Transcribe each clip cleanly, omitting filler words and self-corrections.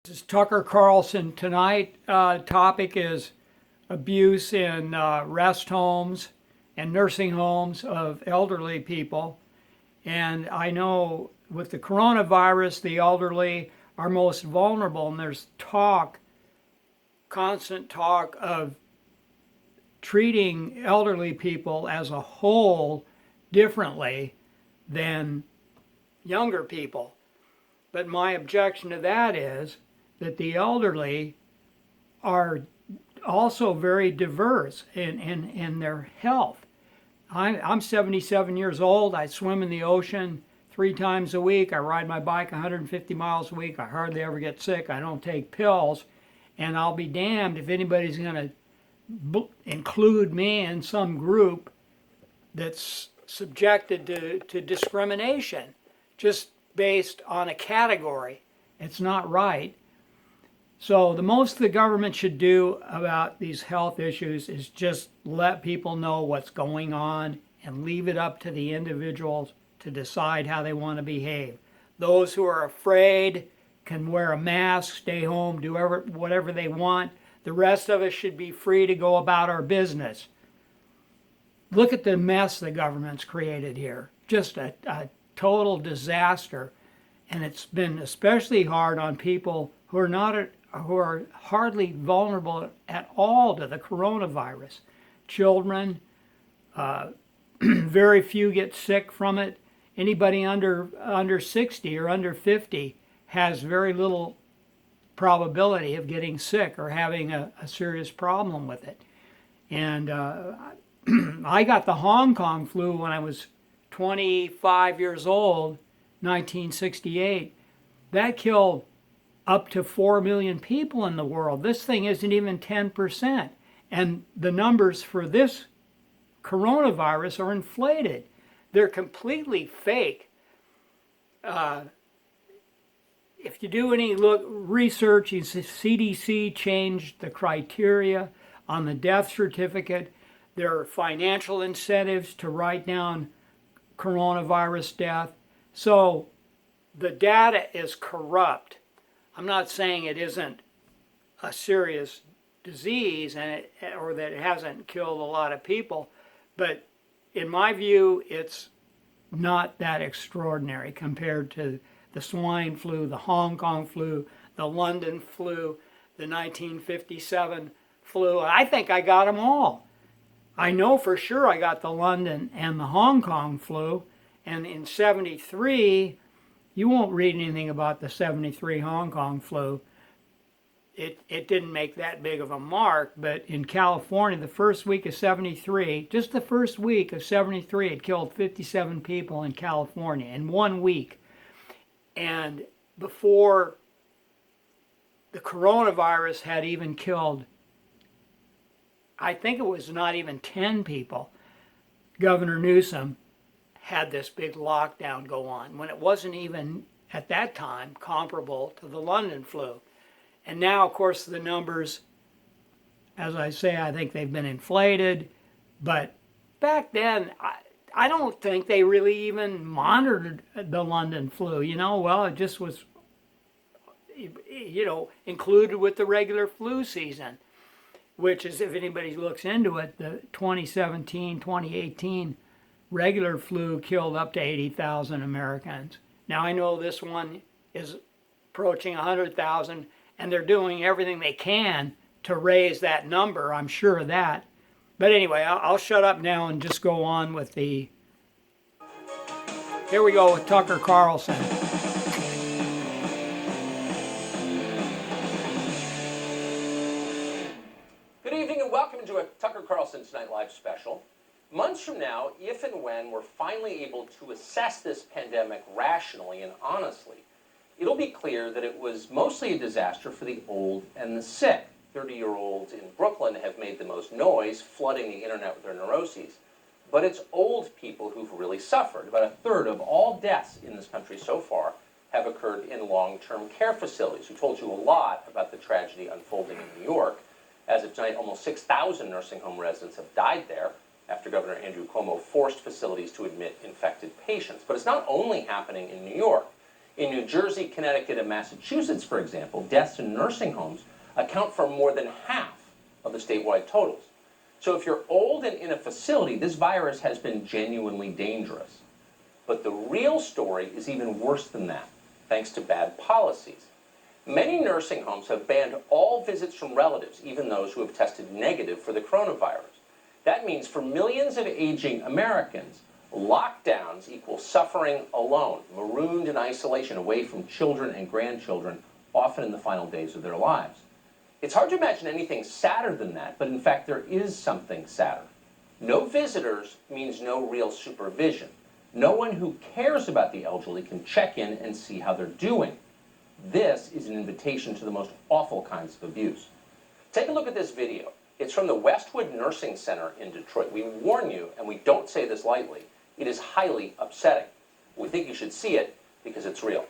This is Tucker Carlson tonight. Topic is abuse in rest homes and nursing homes of elderly people. And I know with the coronavirus, the elderly are most vulnerable, and there's constant talk of treating elderly people as a whole differently than younger people. But my objection to that is that the elderly are also very diverse in their health. I'm 77 years old. I swim in the ocean 3 times a week. I ride my bike 150 miles a week. I hardly ever get sick. I don't take pills. And I'll be damned if anybody's going to include me in some group that's subjected to discrimination just based on a category. It's not right. So the most the government should do about these health issues is just let people know what's going on and leave it up to the individuals to decide how they want to behave. Those who are afraid can wear a mask, stay home, do whatever they want. The rest of us should be free to go about our business. Look at the mess the government's created here. Just a total disaster. And it's been especially hard on people who are hardly vulnerable at all to the coronavirus. Children, very few get sick from it. Anybody under 60 or under 50 has very little probability of getting sick or having a serious problem with it. And I got the Hong Kong flu when I was 25 years old, 1968. That killed up to 4 million people in the world. This thing isn't even 10%. And the numbers for this coronavirus are inflated. They're completely fake. If you do any research, you see CDC changed the criteria on the death certificate. There are financial incentives to write down coronavirus death. So the data is corrupt. I'm not saying it isn't a serious disease or that it hasn't killed a lot of people, but in my view, it's not that extraordinary compared to the swine flu, the Hong Kong flu, the London flu, the 1957 flu. I think I got them all. I know for sure I got the London and the Hong Kong flu, and in 73, you won't read anything about the 73 Hong Kong flu. It didn't make that big of a mark, but in California, the first week of 73, just the first week of 73, it killed 57 people in California in 1 week. And before the coronavirus had even killed, I think it was not even 10 people, Governor Newsom had this big lockdown go on when it wasn't even at that time comparable to the London flu. And now, of course, the numbers, as I say, I think they've been inflated. But back then, I don't think they really even monitored the London flu. Well, it just was, included with the regular flu season, which is, if anybody looks into it, the 2017, 2018 regular flu killed up to 80,000 Americans. Now, I know this one is approaching 100,000, and they're doing everything they can to raise that number. I'm sure of that. But anyway, I'll shut up now and just go on with the... Here we go with Tucker Carlson. Good evening and welcome to a Tucker Carlson Tonight Live special. Months from now, if and when we're finally able to assess this pandemic rationally and honestly, it'll be clear that it was mostly a disaster for the old and the sick. 30-year-olds in Brooklyn have made the most noise, flooding the internet with their neuroses. But it's old people who've really suffered. About a third of all deaths in this country so far have occurred in long-term care facilities. We told you a lot about the tragedy unfolding in New York. As of tonight, almost 6,000 nursing home residents have died there after Governor Andrew Cuomo forced facilities to admit infected patients. But it's not only happening in New York. In New Jersey, Connecticut, and Massachusetts, for example, deaths in nursing homes account for more than half of the statewide totals. So if you're old and in a facility, this virus has been genuinely dangerous. But the real story is even worse than that, thanks to bad policies. Many nursing homes have banned all visits from relatives, even those who have tested negative for the coronavirus. That means for millions of aging Americans, lockdowns equal suffering alone, marooned in isolation away from children and grandchildren, often in the final days of their lives. It's hard to imagine anything sadder than that, but in fact there is something sadder. No visitors means no real supervision. No one who cares about the elderly can check in and see how they're doing. This is an invitation to the most awful kinds of abuse. Take a look at this video. It's from the Westwood Nursing Center in Detroit. We warn you, and we don't say this lightly, it is highly upsetting. We think you should see it because it's real.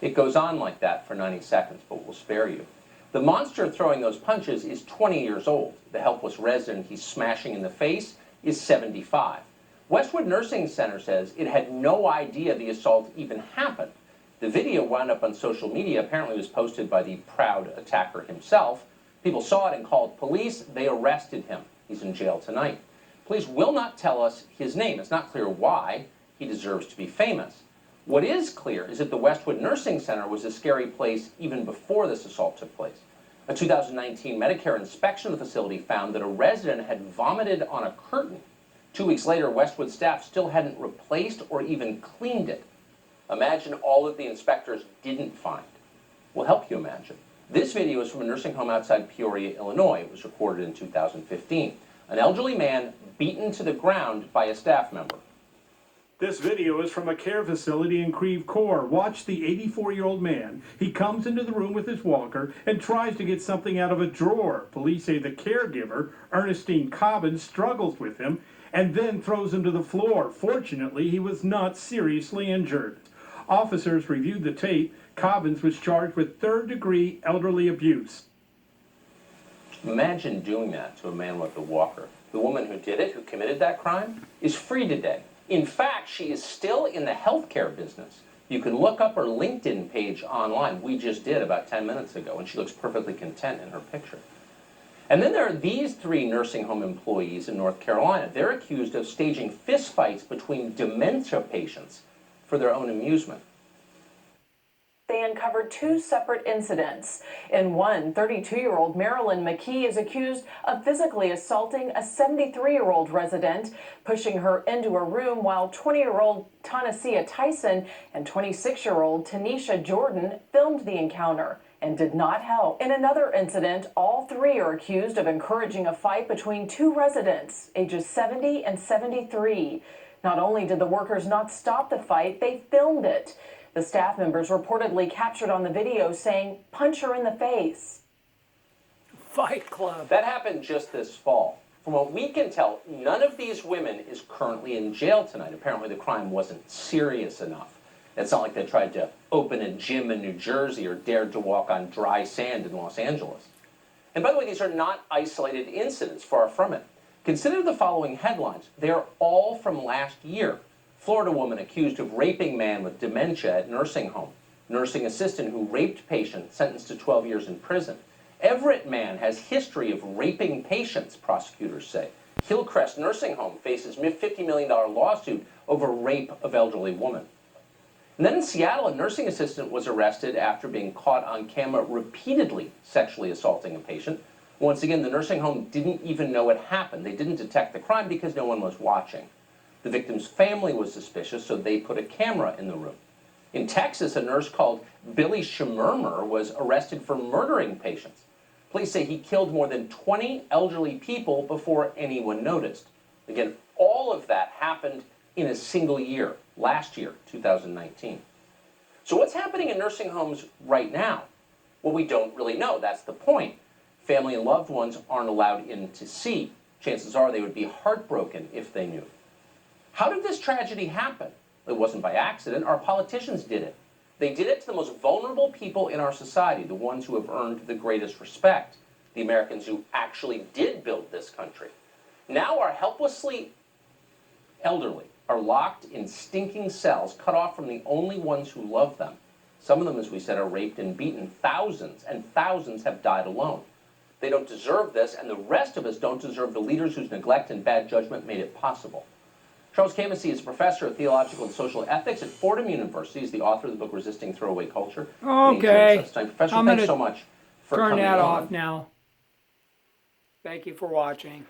It goes on like that for 90 seconds, but we'll spare you. The monster throwing those punches is 20 years old. The helpless resident he's smashing in the face is 75. Westwood Nursing Center says it had no idea the assault even happened. The video wound up on social media, apparently was posted by the proud attacker himself. People saw it and called police. They arrested him. He's in jail tonight. Police will not tell us his name. It's not clear why. He deserves to be famous. What is clear is that the Westwood Nursing Center was a scary place even before this assault took place. A 2019 Medicare inspection of the facility found that a resident had vomited on a curtain. 2 weeks later, Westwood staff still hadn't replaced or even cleaned it. Imagine all that the inspectors didn't find. We'll help you imagine. This video is from a nursing home outside Peoria, Illinois. It was recorded in 2015. An elderly man beaten to the ground by a staff member. This video is from a care facility in Creve Coeur. Watch the 84-year-old man. He comes into the room with his walker and tries to get something out of a drawer. Police say the caregiver, Ernestine Cobbins, struggles with him and then throws him to the floor. Fortunately, he was not seriously injured. Officers reviewed the tape. Cobbins was charged with third-degree elderly abuse. Imagine doing that to a man with a walker. The woman who did it, who committed that crime, is free today. In fact, she is still in the healthcare business. You can look up her LinkedIn page online. We just did about 10 minutes ago, and she looks perfectly content in her picture. And then there are these 3 nursing home employees in North Carolina. They're accused of staging fistfights between dementia patients for their own amusement. They uncovered 2 separate incidents. In one, 32-year-old Marilyn McKee is accused of physically assaulting a 73-year-old resident, pushing her into a room while 20-year-old Tanasia Tyson and 26-year-old Tanisha Jordan filmed the encounter and did not help. In another incident, all 3 are accused of encouraging a fight between 2 residents, ages 70 and 73. Not only did the workers not stop the fight, they filmed it. The staff members reportedly captured on the video saying, "Punch her in the face." Fight Club. That happened just this fall. From what we can tell, none of these women is currently in jail tonight. Apparently the crime wasn't serious enough. It's not like they tried to open a gym in New Jersey or dared to walk on dry sand in Los Angeles. And by the way, these are not isolated incidents, far from it. Consider the following headlines. They are all from last year. Florida woman accused of raping man with dementia at nursing home. Nursing assistant who raped patient sentenced to 12 years in prison. Everett man has history of raping patients, prosecutors say. Hillcrest nursing home faces $50 million lawsuit over rape of elderly woman. And then in Seattle, a nursing assistant was arrested after being caught on camera repeatedly sexually assaulting a patient. Once again, the nursing home didn't even know it happened. They didn't detect the crime because no one was watching. The victim's family was suspicious, so they put a camera in the room. In Texas, a nurse called Billy Schmurmer was arrested for murdering patients. Police say he killed more than 20 elderly people before anyone noticed. Again, all of that happened in a single year, last year, 2019. So what's happening in nursing homes right now? Well, we don't really know. That's the point. Family and loved ones aren't allowed in to see. Chances are they would be heartbroken if they knew. How did this tragedy happen? It wasn't by accident. Our politicians did it. They did it to the most vulnerable people in our society, the ones who have earned the greatest respect, the Americans who actually did build this country. Now our helplessly elderly are locked in stinking cells, cut off from the only ones who love them. Some of them, as we said, are raped and beaten. Thousands and thousands have died alone. They don't deserve this, and the rest of us don't deserve the leaders whose neglect and bad judgment made it possible. Charles Camisey is professor of theological and social ethics at Fordham University. He's the author of the book Resisting Throwaway Culture. Okay. Professor, I'm thanks gonna so much for turn coming that on. off now. Thank you for watching.